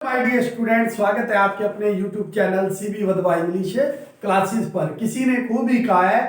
My dear student, स्वागत है आपके अपने YouTube channel CB Wadhwa English classes पर। किसी ने खूब ही कहा है,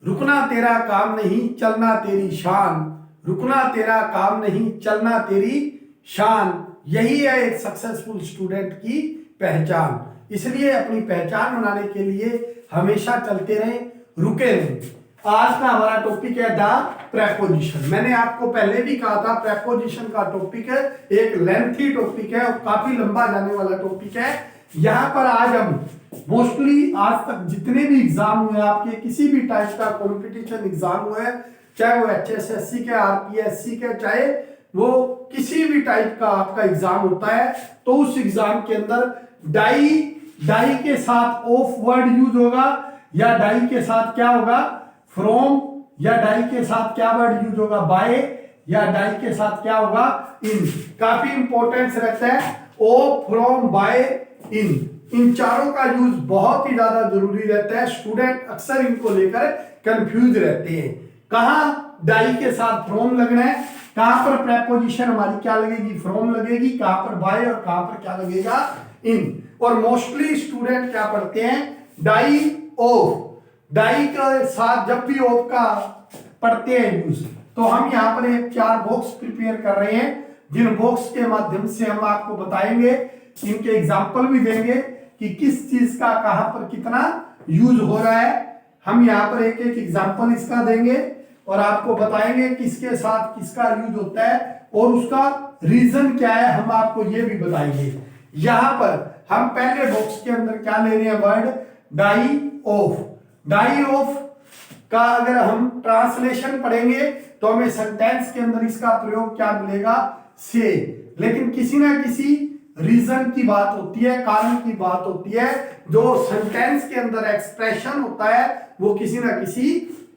रुकना तेरा काम नहीं चलना तेरी शान, रुकना तेरा काम नहीं चलना तेरी शान। यही है एक सक्सेसफुल स्टूडेंट की पहचान। इसलिए अपनी पहचान बनाने के लिए हमेशा चलते रहें, रुके रहें। आज का हमारा टॉपिक है द प्रेपोजिशन। मैंने आपको पहले भी कहा था प्रेपोजिशन का टॉपिक है एक लेंथी टॉपिक है और काफी लंबा जाने वाला टॉपिक है। यहाँ पर आज हम मोस्टली आज तक जितने भी एग्जाम हुए आपके, किसी भी टाइप का कंपटीशन एग्जाम हुए, चाहे वो HSSC के, RPSC के, चाहे वो किसी भी टाइप का आपका एग्जाम होता है, तो उस एग्जाम के अंदर डाई के साथ ऑफ वर्ड यूज होगा, या डाई के साथ क्या होगा फ्रॉम, या डाई के साथ क्या वर्ड यूज होगा बाय, या डाई के साथ क्या होगा इन। काफी इंपॉर्टेंस रहता है ओ, फ्रॉम, बाय, इन चारों का यूज बहुत ही ज्यादा जरूरी रहता है। स्टूडेंट अक्सर इनको लेकर कंफ्यूज रहते हैं। कहाँ डाई के साथ फ्रॉम लगना है, कहां पर प्रेपोजिशन हमारी क्या लगेगी फ्रॉम लगेगी, कहां पर बाय और कहां पर क्या लगेगा इन। और मोस्टली स्टूडेंट क्या पढ़ते हैं डाई ऑफ, डाई के साथ जब भी ऑफ का पढ़ते हैं यूज। तो हम यहाँ पर एक 4 बॉक्स प्रिपेयर कर रहे हैं, जिन बॉक्स के माध्यम से हम आपको बताएंगे, इनके एग्जाम्पल भी देंगे कि किस चीज का कहां पर कितना यूज हो रहा है। हम यहाँ पर एक एक एग्जाम्पल इसका देंगे और आपको बताएंगे किसके साथ किसका यूज होता है और उसका रीजन क्या है, हम आपको ये भी बताएंगे। यहाँ पर हम पहले बॉक्स के अंदर क्या ले रहे हैं word die of. Die of का अगर हम ट्रांसलेशन पढ़ेंगे तो हमें सेंटेंस के अंदर इसका प्रयोग क्या मिलेगा से। लेकिन किसी ना किसी रीजन की बात होती है, कारण की बात होती है, जो सेंटेंस के अंदर एक्सप्रेशन होता है वो किसी ना किसी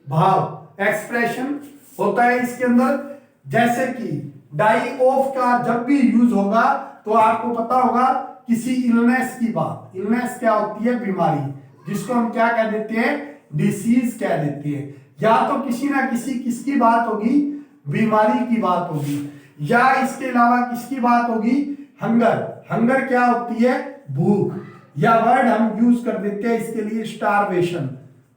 भाव एक्सप्रेशन होता है इसके अंदर। जैसे कि डाई ऑफ का जब भी यूज होगा तो आपको पता होगा किसी इलनेस की बात। इलनेस क्या होती है बीमारी, जिसको हम क्या कह देते हैं डिसीज कह देते हैं। या तो किसी ना किसी किसकी बात होगी बीमारी की बात होगी, या इसके अलावा किसकी बात होगी हंगर। हंगर क्या होती है भूख, या वर्ड हम यूज कर देते हैं इसके लिए स्टारवेशन।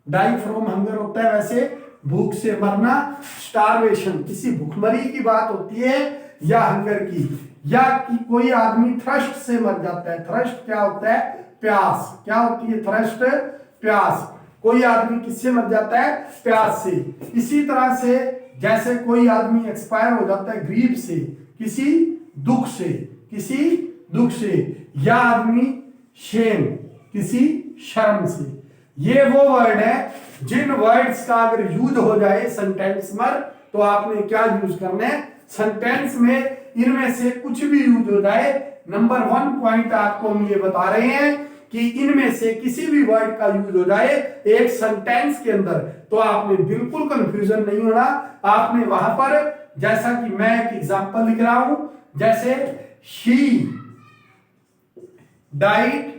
डाई फ्रॉम हंगर होता है वैसे भूख से मरना, स्टारवेशन किसी भूखमरी की बात होती है या हंगर की। या कि कोई आदमी थ्रस्ट से मर जाता है। थ्रस्ट क्या होता है प्यास, क्या होती है थ्रस्ट प्यास। कोई आदमी किससे मर जाता है प्यास से। इसी तरह से जैसे कोई आदमी एक्सपायर हो जाता है ग्रीफ से, किसी दुख से, किसी दुख से, या आदमी शेम किसी शर्म से। ये वो वर्ड है जिन वर्ड्स का अगर यूज हो जाए सेंटेंस में तो आपने क्या यूज करना है सेंटेंस में, इनमें से कुछ भी यूज हो जाए। नंबर 1 पॉइंट आपको हम ये बता रहे हैं कि इनमें से किसी भी वर्ड का यूज हो जाए एक सेंटेंस के अंदर तो आपने बिल्कुल कंफ्यूजन नहीं होना। आपने वहां पर, जैसा कि मैं एक एग्जांपल लिख रहा हूं, जैसे she died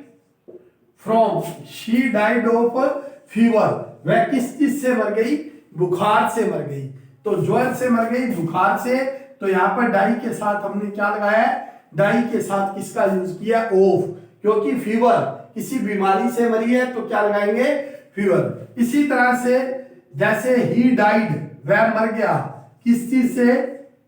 from, she died of fever, वह किस चीज से मर गई बुखार से मर गई। तो ज्वर से मर गई बुखार से, तो यहाँ पर डाई के साथ हमने क्या लगाया है डाई के साथ किसका यूज किया ऑफ, क्योंकि फीवर किसी बीमारी से मरी है तो क्या लगाएंगे फीवर। इसी तरह से जैसे ही डाइड वह मर गया किस चीज से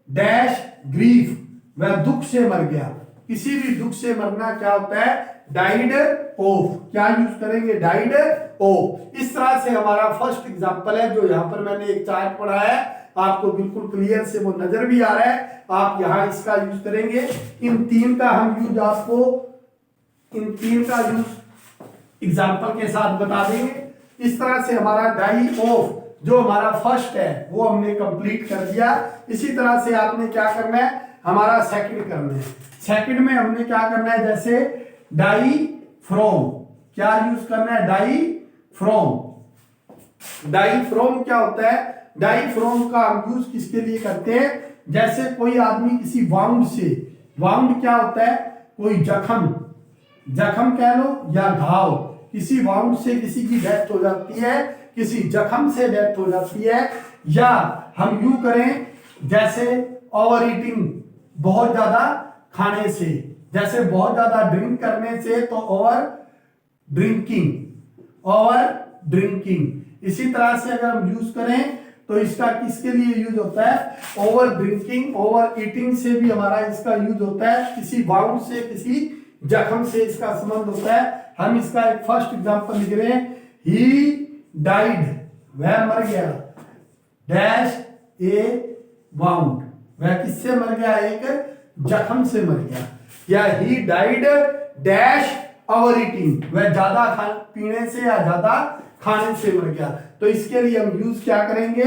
डैश ग्रीफ, वह दुख से मर गया। किसी भी दुख से मरना क्या होता है डाइड ऑफ, क्या यूज करेंगे डाइड ऑफ। इस तरह से हमारा फर्स्ट एग्जांपल है जो यहाँ पर मैंने एक चार्ट पढ़ा है, आपको बिल्कुल क्लियर से वो नजर भी आ रहा है। आप यहाँ इसका यूज करेंगे। इन 3 का हम यूज आपको, इन 3 का यूज एग्जांपल के साथ बता देंगे। इस तरह से हमारा डाई ऑफ जो हमारा फर्स्ट है वो हमने कंप्लीट कर दिया। इसी तरह से आपने क्या करना है हमारा सेकंड करना है। सेकंड में हमने क्या करना है, जैसे डाई फ्रॉम, क्या यूज करना है डाई फ्रॉम। डाई फ्रॉम क्या होता है, डाई फ्रॉम का हम यूज किसके लिए करते हैं, जैसे कोई आदमी किसी वाउंड से, वाउंड क्या होता है कोई जख्म, जख्म कह लो या घाव, किसी वाउंड से किसी की डेथ हो जाती है, किसी जख्म से डेथ हो जाती है। या हम यूं करें जैसे ओवर ईटिंग, बहुत ज्यादा खाने से, जैसे बहुत ज्यादा ड्रिंक करने से तो ओवर ड्रिंकिंग। इसी तरह से अगर हम यूज करें तो इसका किसके लिए यूज होता है, ओवर ड्रिंकिंग। ओवर ईटिंग से भी हमारा इसका यूज होता है, किसी वाउंड से, किसी जख्म से इसका संबंध होता है। हम इसका एक फर्स्ट एग्जांपल लिख रहे हैं, ही डाइड, वह मर गया, डैश ए वाउंड, वह किससे मर गया, एक जख्म से मर गया। या ही डाइड डैश ओवर ईटिंग, वह ज्यादा पीने से या ज्यादा खाने से मर गया। तो इसके लिए हम यूज क्या करेंगे,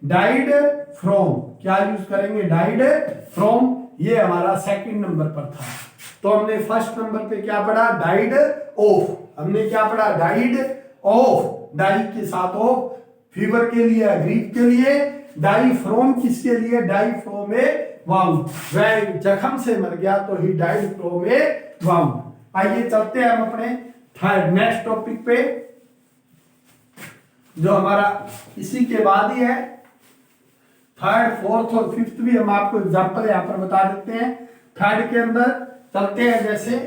डाइड फ्रॉम, क्या यूज करेंगे, डाइड फ्रॉम। ये हमारा सेकंड नंबर पर था। तो हमने फर्स्ट नंबर पे क्या पढ़ा, डाइड ऑफ। हमने क्या पढ़ा, डाइड ऑफ, डाई के साथ ऑफ, फीवर के लिए, ग्रीफ के लिए, डाई फ्रॉम किसके लिए, डाई फ्रॉम ए वाउंड, वह जख्म से मर गया तो he died from A wound. आइए चलते हैं हम अपने थर्ड नेक्स्ट टॉपिक पे, जो हमारा इसी के बाद ही है। थर्ड, फोर्थ और फिफ्थ भी हम आपको एग्जांपल यहां पर बता देते हैं। थर्ड के अंदर चलते हैं, जैसे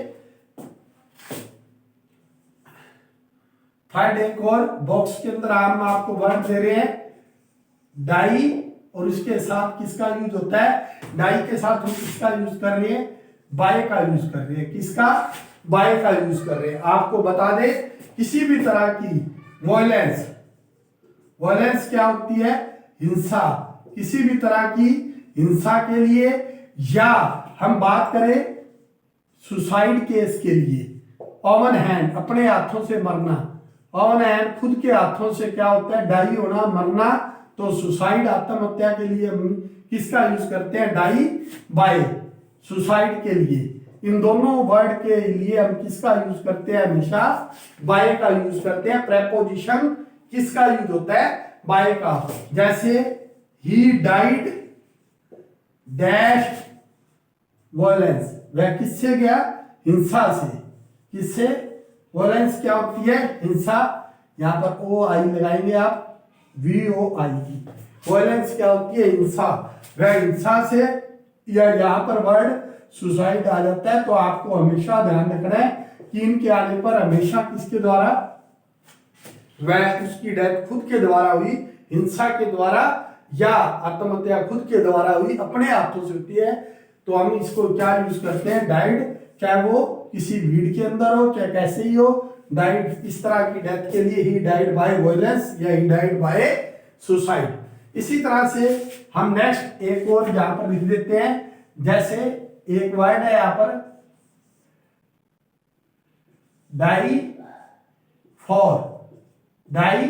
थर्ड एक और बॉक्स के अंदर हम आपको वर्ड दे रहे हैं, डाई, और इसके साथ किसका यूज होता है, डाई के साथ हम किसका यूज कर रहे हैं, बाय का यूज कर रहे हैं। किसका, बाय का यूज कर रहे हैं। आपको बता दे, किसी भी तरह की वायलेंस, वायलेंस क्या होती है, हिंसा, किसी भी तरह की हिंसा के लिए, या हम बात करें सुसाइड केस के लिए, ऑन हैंड, अपने हाथों से मरना, ऑन हैंड, खुद के हाथों से क्या होता है, डाई होना, मरना। तो सुसाइड, आत्महत्या के लिए हम किसका यूज करते हैं, डाई बाय। सुसाइड के लिए, इन दोनों वर्ड के लिए हम किसका यूज करते हैं, हमेशा बाय का यूज करते हैं। प्रेपोजिशन किसका यूज होता है, बाय का। जैसे ही डाइड डैश वायलेंस, वह किससे गया, हिंसा से। किससे, वायलेंस क्या होती है, हिंसा। यहां पर ओ आई लगाएंगे आप, VOIE। वायलेंस क्या होती है, हिंसा, वह हिंसा से, या यहां पर वर्ड सुसाइड आ जाता है। तो आपको हमेशा ध्यान रखना है कि इनके आने पर हमेशा किसके द्वारा, वह उसकी डेथ खुद के द्वारा हुई, हिंसा के द्वारा, या आत्महत्या खुद के द्वारा हुई, अपने हाथों से होती है। तो हम इसको क्या यूज करते हैं, डाइड, चाहे वो किसी भीड़ के अंदर हो, चाहे कैसे ही हो, डाइड, इस तरह की डेथ के लिए ही डाइड बाय वायलेंस या ही डाइड बाय सुसाइड। इसी तरह से हम नेक्स्ट एक और यहां पर लिख देते हैं, जैसे एक वर्ड है यहां पर, डाई फॉर, डाई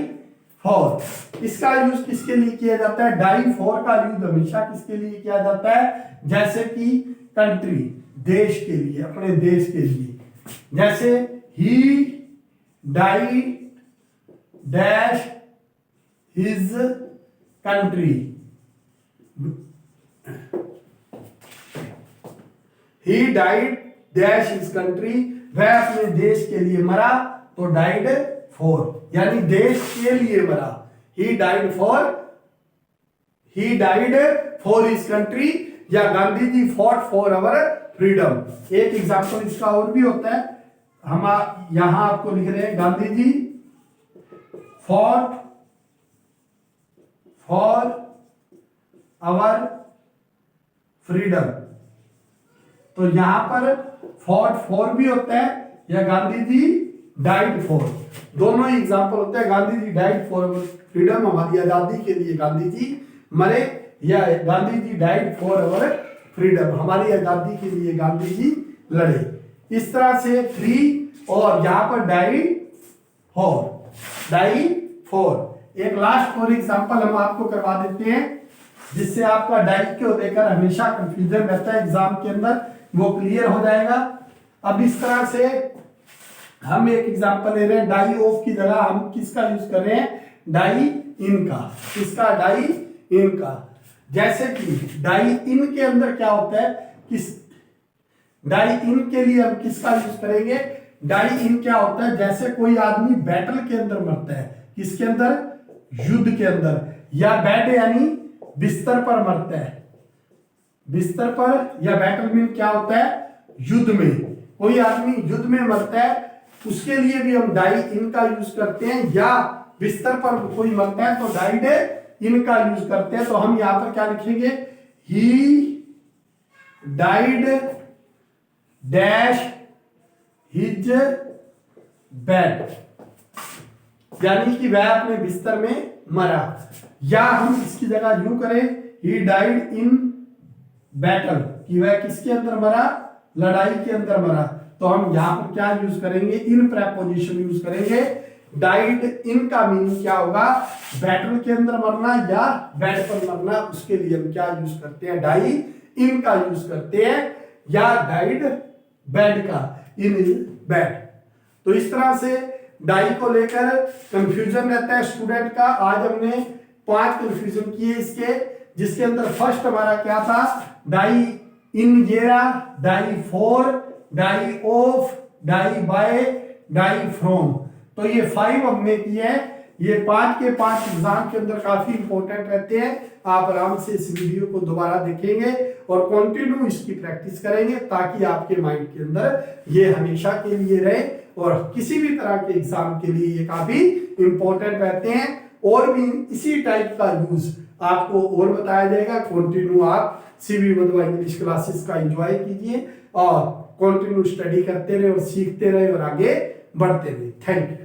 फॉर, इसका यूज किसके लिए किया जाता है, डाई फॉर का यूज हमेशा किसके लिए किया जाता है, जैसे कि कंट्री, देश के लिए, अपने देश के लिए। जैसे ही die dash his country, he died dash his country, वह अपने देश के लिए मरा, तो डाइड फॉर, यानी देश के लिए मरा। He died for his country, या Gandhi ji fought for our freedom. एक एग्जांपल इसका और भी होता है, हम यहां आपको लिख रहे हैं, Gandhi ji fought for our freedom. तो यहां पर फॉट फॉर भी होता है, या गांधी जी डाइड फॉर, दोनों ही एग्जांपल होते हैं। Gandhi ji died for our freedom, हमारी आजादी के लिए गांधी जी मरे, या Gandhi ji died for our freedom, हमारी आजादी के लिए गांधी जी लड़े। इस तरह से फ्री, और यहां पर डाई फॉर। एक लास्ट फॉर एग्जांपल हम आपको करवा देते हैं, जिससे आपका डाई को लेकर हमेशा कंफ्यूजन रहता है एग्जाम के अंदर, वो क्लियर हो जाएगा। अब इस तरह से हम एक एग्जांपल ले रहे हैं, डाई ऑफ की जगह हम किसका यूज कर रहे हैं, डाई इन का। किसका, डाई इन का। जैसे कि डाई इन के अंदर क्या होता है, किस, डाई इन के लिए हम किसका यूज करेंगे, डाई इन क्या होता है, जैसे कोई आदमी बैटल के अंदर मरता है, किसके अंदर, युद्ध के अंदर, या बेड यानी बिस्तर पर मरता है, बिस्तर पर, या बैटल में क्या होता है, युद्ध में, कोई आदमी युद्ध में मरता है उसके लिए भी हम डाई इन का यूज करते हैं, या बिस्तर पर कोई मरता है तो डाइड इन का यूज करते हैं। तो हम यहां पर क्या लिखेंगे, ही डाइड डैश हिज बेड, यानी कि वह अपने बिस्तर में मरा। या हम इसकी जगह यूं करें, ही डाइड इन बैटल, कि वह किसके अंदर मरा, लड़ाई के अंदर मरा। तो हम यहां पर क्या यूज करेंगे, इन प्रेपोजिशन यूज करेंगे। डाइड इन का मीनिंग क्या होगा, बैटल के अंदर मरना या बेड पर मरना, उसके लिए हम क्या यूज करते हैं, डाई इन का यूज करते हैं, या डाइड बेड का, इन इज बेड। तो इस तरह से डाई को लेकर कंफ्यूजन रहता है स्टूडेंट का। आज हमने 5 कंफ्यूजन किए इसके, जिसके अंदर फर्स्ट हमारा क्या था, डाई इन येरा, die for, die of, die by, die from. तो ये 5 हमने किए हैं। ये 5 के 5 एग्जाम के अंदर काफी इंपॉर्टेंट रहते हैं। आप आराम से इस वीडियो को दोबारा देखेंगे और कंटिन्यू इसकी प्रैक्टिस करेंगे, ताकि आपके माइंड के अंदर ये हमेशा के लिए रहे और किसी भी तरह के एग्जाम के लिए ये काफी इंपॉर्टेंट रहते हैं। और भी इसी टाइप का यूज आपको और बताया जाएगा। कंटिन्यू आप सीबी वधवा इंग्लिश क्लासेस का एंजॉय कीजिए और कंटिन्यू स्टडी करते रहे और सीखते रहे और आगे बढ़ते रहे। Thank you.